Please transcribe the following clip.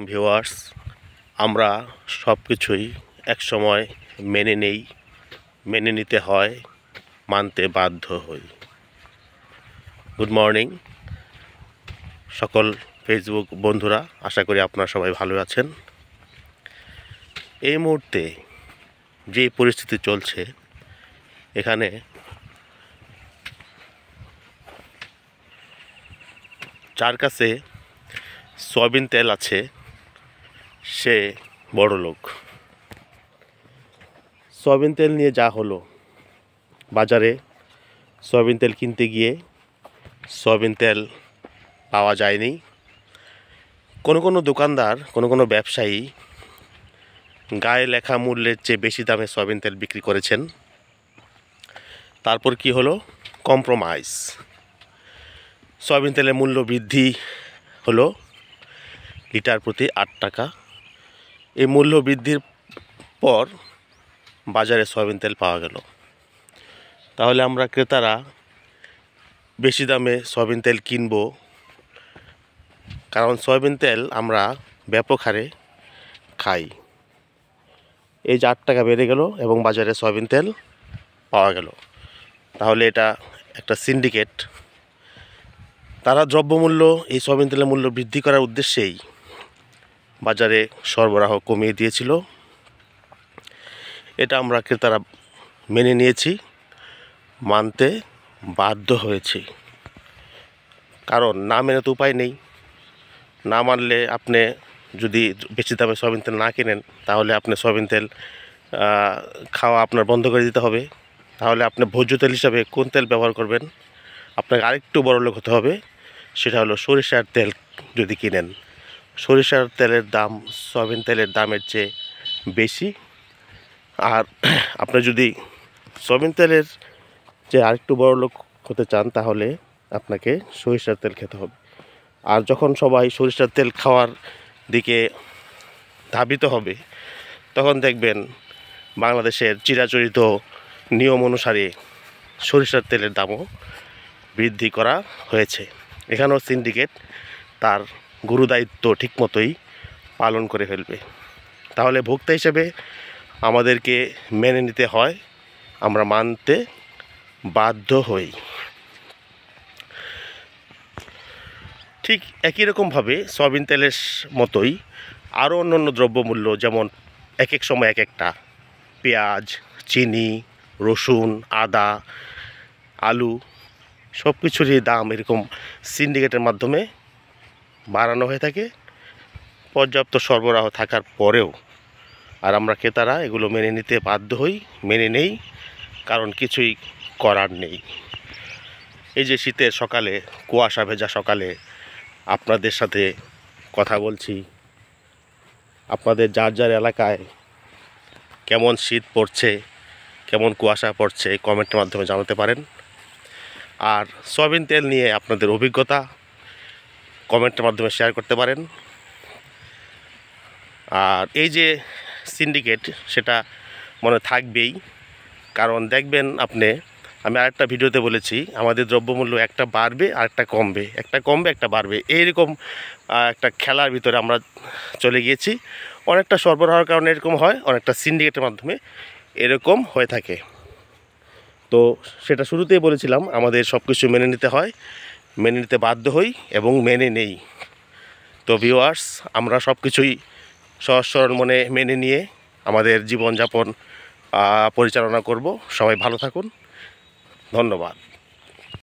Viewers, আমরা সব কিছুই একসময় মেনে নেই, মেনে নিতে হয়, মানতে বাধ্য হই। গুড মর্নিং সকল ফেসবুক বন্ধুরা, আশা করি আপনারা সবাই ভালো আছেন। এই মুহূর্তে যে পরিস্থিতি চলছে, এখানে যার কাছে সয়াবিন তেল আছে সে বড় লোক। সয়াবিন তেল নিয়ে যা হলো, বাজারে সয়াবিন তেল কিনতে গিয়ে সয়াবিন তেল পাওয়া যায়নি। কোনো দোকানদার, কোনো ব্যবসায়ী গায়ে লেখা মূল্যের চেয়ে বেশি দামে সয়াবিন তেল বিক্রি করেছেন। তারপর কি হলো? কম্প্রোমাইজ। সয়াবিন তেলের মূল্য বৃদ্ধি হলো লিটার প্রতি 8 টাকা। এই মূল্য বৃদ্ধির পর বাজারে সয়াবিন তেল পাওয়া গেল। তাহলে আমরা ক্রেতারা বেশি দামে সয়াবিন তেল কিনবো, কারণ সয়াবিন তেল আমরা ব্যাপক হারে খাই। এই যে 8 টাকা বেড়ে গেল এবং বাজারে সয়াবিন তেল পাওয়া গেল, তাহলে এটা একটা সিন্ডিকেট। তারা দ্রব্যমূল্য, এই সয়াবিন তেলের মূল্য বৃদ্ধি করার উদ্দেশ্যেই বাজারে সরবরাহ কমিয়ে দিয়েছিল। এটা আমরা ক্রেতারা মেনে নিয়েছি, মানতে বাধ্য হয়েছি, কারণ না মেনে তো উপায় নেই। না মানলে আপনি যদি বেশি দামে সয়াবিন তেল না কেনেন, তাহলে আপনি সয়াবিন তেল খাওয়া আপনার বন্ধ করে দিতে হবে। তাহলে আপনি ভোজ্য তেল হিসাবে কোন তেল ব্যবহার করবেন? আপনাকে আরেকটু বড়লোক হতে হবে, সেটা হলো সরিষার তেল যদি কিনেন। সরিষার তেলের দাম সয়াবিন তেলের দামের চেয়ে বেশি। আর আপনি যদি সয়াবিন তেলের চেয়ে আরেকটু বড়লোক হতে চান, তাহলে আপনাকে সরিষার তেল খেতে হবে। আর যখন সবাই সরিষার তেল খাওয়ার দিকে ধাবিত হবে, তখন দেখবেন বাংলাদেশের চিরাচরিত নিয়ম অনুসারে সরিষার তেলের দামও বৃদ্ধি করা হয়েছে। এখানেও সিন্ডিকেট তার গুরুদায়িত্ব ঠিকমতোই পালন করে ফেলবে। তাহলে ভোক্তা হিসেবে আমাদেরকে মেনে নিতে হয়, আমরা মানতে বাধ্য হই। ঠিক একই রকমভাবে সয়াবিন তেলের মতোই আরও অন্যান্য দ্রব্যমূল্য, যেমন এক এক সময় এক একটা, পেঁয়াজ, চিনি, রসুন, আদা, আলু, সব কিছুরই দাম এরকম সিন্ডিকেটের মাধ্যমে বাড়ানো হয়ে থাকে, পর্যাপ্ত সরবরাহ থাকার পরেও। আর আমরা ক্রেতারা এগুলো মেনে নিতে বাধ্য হই, মেনে নেই, কারণ কিছুই করার নেই। এই যে শীতের সকালে, কুয়াশা ভেজা সকালে আপনাদের সাথে কথা বলছি, আপনাদের যার যার এলাকায় কেমন শীত পড়ছে, কেমন কুয়াশা পড়ছে, কমেন্টের মাধ্যমে জানাতে পারেন। আর সয়াবিন তেল নিয়ে আপনাদের অভিজ্ঞতা কমেন্টের মাধ্যমে শেয়ার করতে পারেন। আর এই যে সিন্ডিকেট, সেটা মনে থাকবেই, কারণ দেখবেন আপনি, আমি আরেকটা ভিডিওতে বলেছি, আমাদের দ্রব্যমূল্য একটা বাড়বে আর একটা কমবে, একটা কমবে একটা বাড়বে, এইরকম একটা খেলার ভিতরে আমরা চলে গিয়েছি। অনেকটা সরবরাহের কারণে এরকম হয়, অনেকটা সিন্ডিকেটের মাধ্যমে এরকম হয়ে থাকে। তো সেটা শুরুতেই বলেছিলাম, আমাদের সব কিছু মেনে নিতে হয়, মেনে নিতে বাধ্য হই এবং মেনে নেই। তো ভিউয়ার্স, আমরা সব কিছুই সহজ সরল মনে মেনে নিয়ে আমাদের জীবনযাপন পরিচালনা করব। সবাই ভালো থাকুন, ধন্যবাদ।